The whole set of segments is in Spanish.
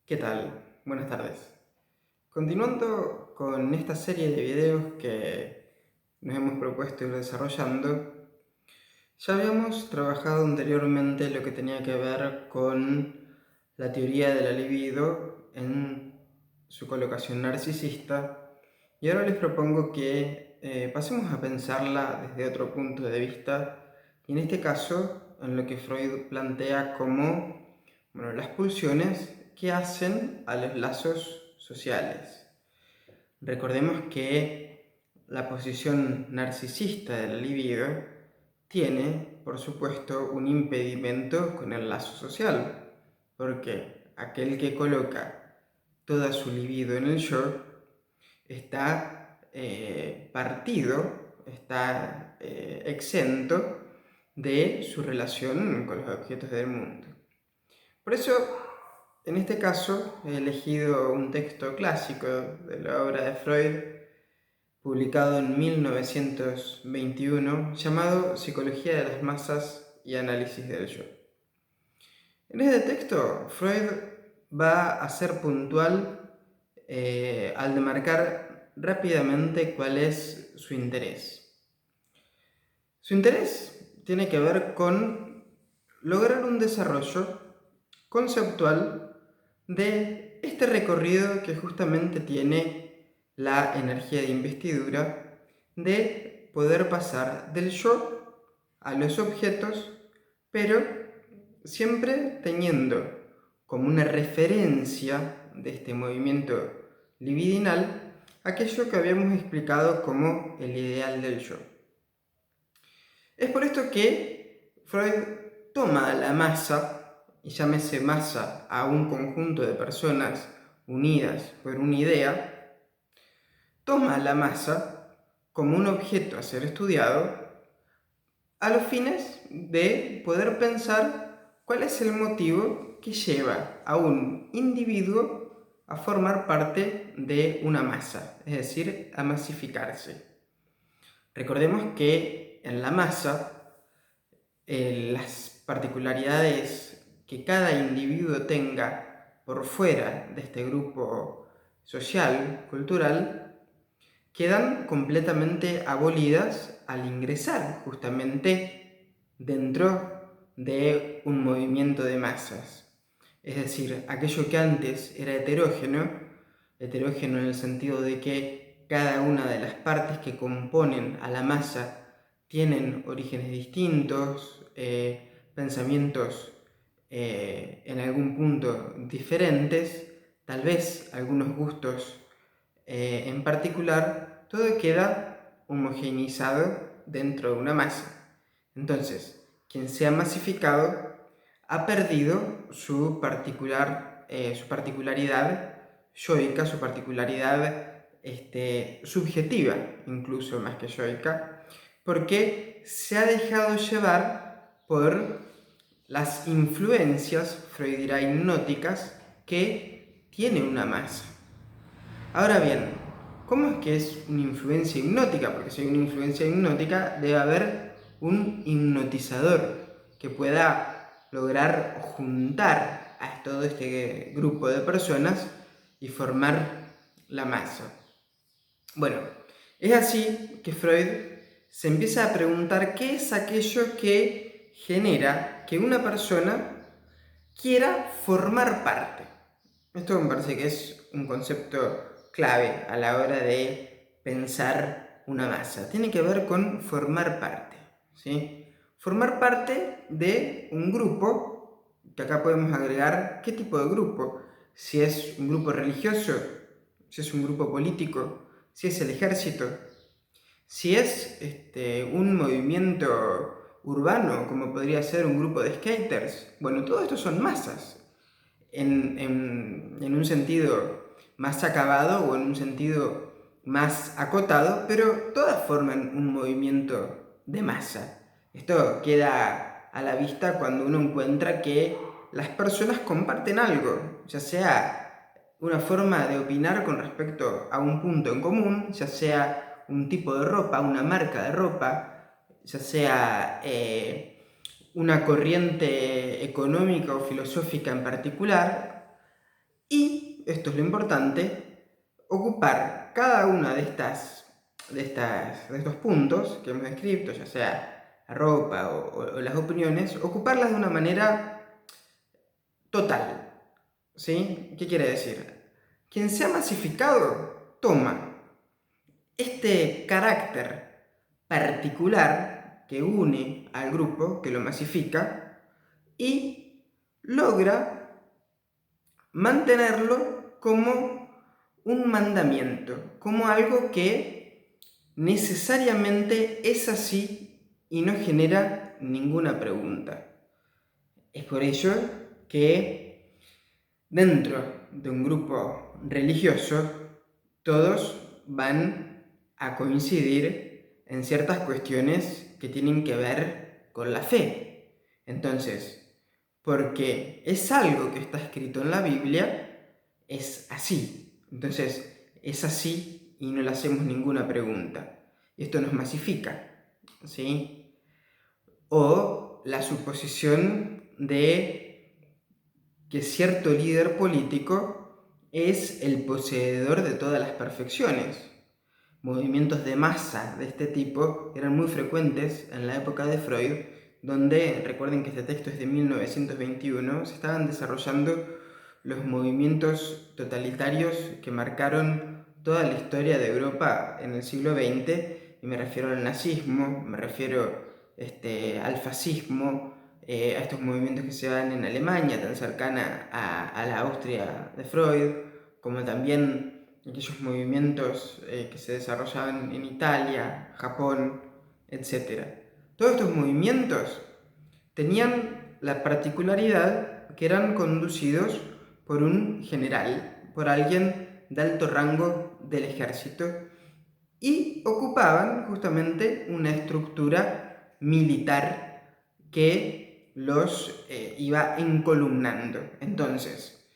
¿Qué tal? Buenas tardes. Continuando con esta serie de videos que nos hemos propuesto ir desarrollando, ya habíamos trabajado anteriormente lo que tenía que ver con la teoría de la libido en su colocación narcisista, y ahora les propongo que pasemos a pensarla desde otro punto de vista, y en este caso en lo que Freud plantea como las pulsiones que hacen a los lazos sociales. Recordemos que la posición narcisista de la libido tiene, por supuesto, un impedimento con el lazo social, porque aquel que coloca toda su libido en el yo está partido, está exento de su relación con los objetos del mundo. Por eso, en este caso, he elegido un texto clásico de la obra de Freud, publicado en 1921, llamado Psicología de las masas y análisis del yo. En este texto, Freud va a ser puntual al demarcar rápidamente cuál es su interés. Su interés tiene que ver con lograr un desarrollo conceptual de este recorrido que justamente tiene la energía de investidura de poder pasar del yo a los objetos, pero siempre teniendo como una referencia de este movimiento libidinal aquello que habíamos explicado como el ideal del yo. Es por esto que Freud toma la masa, y llámese masa a un conjunto de personas unidas por una idea, toma la masa como un objeto a ser estudiado a los fines de poder pensar cuál es el motivo que lleva a un individuo a formar parte de una masa, es decir, a masificarse. Recordemos que en la masa las particularidades que cada individuo tenga por fuera de este grupo social, cultural, quedan completamente abolidas al ingresar justamente dentro de un movimiento de masas. Es decir, aquello que antes era heterógeno en el sentido de que cada una de las partes que componen a la masa tienen orígenes distintos, pensamientos en algún punto diferentes, tal vez algunos gustos en particular, todo queda homogeneizado dentro de una masa. Entonces, quien se ha masificado ha perdido su particularidad yoica, su particularidad subjetiva, incluso más que yoica, porque se ha dejado llevar por las influencias, Freud dirá hipnóticas, que tiene una masa. Ahora bien, ¿cómo es que es una influencia hipnótica? Porque si hay una influencia hipnótica, debe haber un hipnotizador que pueda lograr juntar a todo este grupo de personas y formar la masa. Bueno, es así que Freud se empieza a preguntar qué es aquello que genera que una persona quiera formar parte. Esto me parece que es un concepto clave a la hora de pensar una masa. Tiene que ver con formar parte, ¿sí? Formar parte de un grupo, que acá podemos agregar qué tipo de grupo. Si es un grupo religioso, si es un grupo político, si es el ejército, si es un movimiento urbano, como podría ser un grupo de skaters. Bueno, todo esto son masas, en un sentido más acabado o en un sentido más acotado, pero todas forman un movimiento de masa. Esto queda a la vista cuando uno encuentra que las personas comparten algo, ya sea una forma de opinar con respecto a un punto en común, ya sea un tipo de ropa, una marca de ropa, ya sea una corriente económica o filosófica en particular, Y, esto es lo importante, ocupar cada una de estos puntos que hemos descrito, ya sea la ropa o las opiniones, ocuparlas de una manera total. ¿Sí? ¿Qué quiere decir? Quien sea masificado toma este carácter particular que une al grupo, que lo masifica, y logra mantenerlo como un mandamiento, como algo que necesariamente es así y no genera ninguna pregunta. Es por ello que dentro de un grupo religioso todos van a coincidir en ciertas cuestiones que tienen que ver con la fe. Entonces, porque es algo que está escrito en la Biblia, es así. Entonces, es así y no le hacemos ninguna pregunta. Esto nos masifica, ¿sí? O la suposición de que cierto líder político es el poseedor de todas las perfecciones. Movimientos de masa de este tipo eran muy frecuentes en la época de Freud, donde, recuerden que este texto es de 1921, se estaban desarrollando los movimientos totalitarios que marcaron toda la historia de Europa en el siglo XX, y me refiero al nazismo, me refiero al fascismo, a estos movimientos que se dan en Alemania, tan cercana a la Austria de Freud, como también aquellos movimientos que se desarrollaban en Italia, Japón, etc. Todos estos movimientos tenían la particularidad que eran conducidos por un general, por alguien de alto rango del ejército, y ocupaban justamente una estructura militar que los iba encolumnando. Entonces,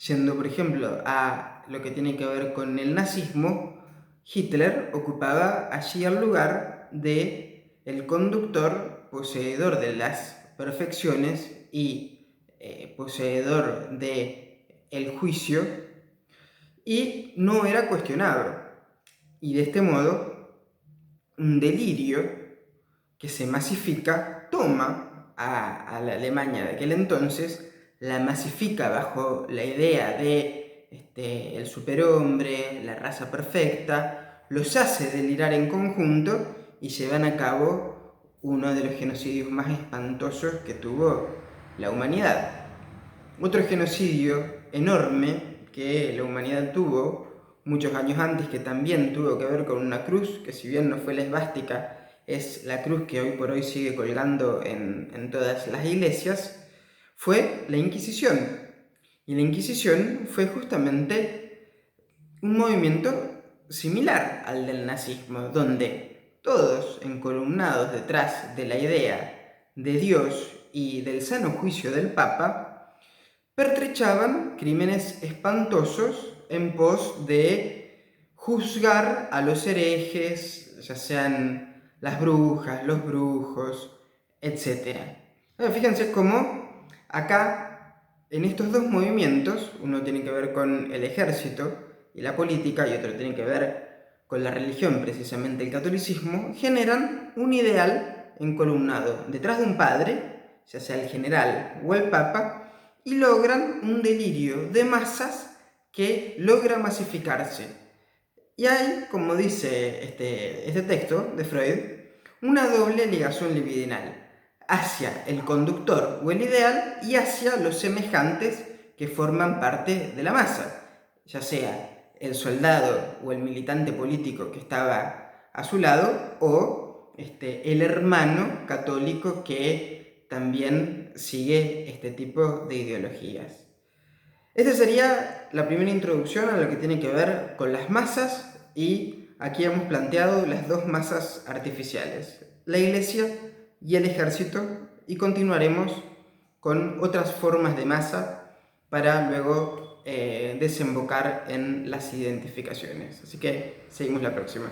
yendo por ejemplo a lo que tiene que ver con el nazismo, Hitler ocupaba allí el lugar de el conductor, poseedor de las perfecciones y poseedor de el juicio, y no era cuestionado. Y de este modo, un delirio que se masifica toma a la Alemania de aquel entonces, la masifica bajo la idea de el superhombre, la raza perfecta, los hace delirar en conjunto y llevan a cabo uno de los genocidios más espantosos que tuvo la humanidad. Otro genocidio enorme que la humanidad tuvo muchos años antes, que también tuvo que ver con una cruz, que si bien no fue la esvástica, es la cruz que hoy por hoy sigue colgando en todas las iglesias, fue la Inquisición. Y la Inquisición fue justamente un movimiento similar al del nazismo, donde todos encolumnados detrás de la idea de Dios y del sano juicio del Papa, pertrechaban crímenes espantosos en pos de juzgar a los herejes, ya sean las brujas, los brujos, etc. Fíjense cómo acá, en estos dos movimientos, uno tiene que ver con el ejército y la política, y otro tiene que ver con la religión, precisamente el catolicismo, generan un ideal encolumnado detrás de un padre, ya sea el general o el papa, y logran un delirio de masas que logra masificarse. Y hay, como dice este texto de Freud, una doble ligación libidinal hacia el conductor o el ideal y hacia los semejantes que forman parte de la masa, ya sea el soldado o el militante político que estaba a su lado, o el hermano católico que también sigue este tipo de ideologías. Esta sería la primera introducción a lo que tiene que ver con las masas, y aquí hemos planteado las dos masas artificiales, la iglesia y el ejército, y continuaremos con otras formas de masa para luego desembocar en las identificaciones. Así que seguimos la próxima.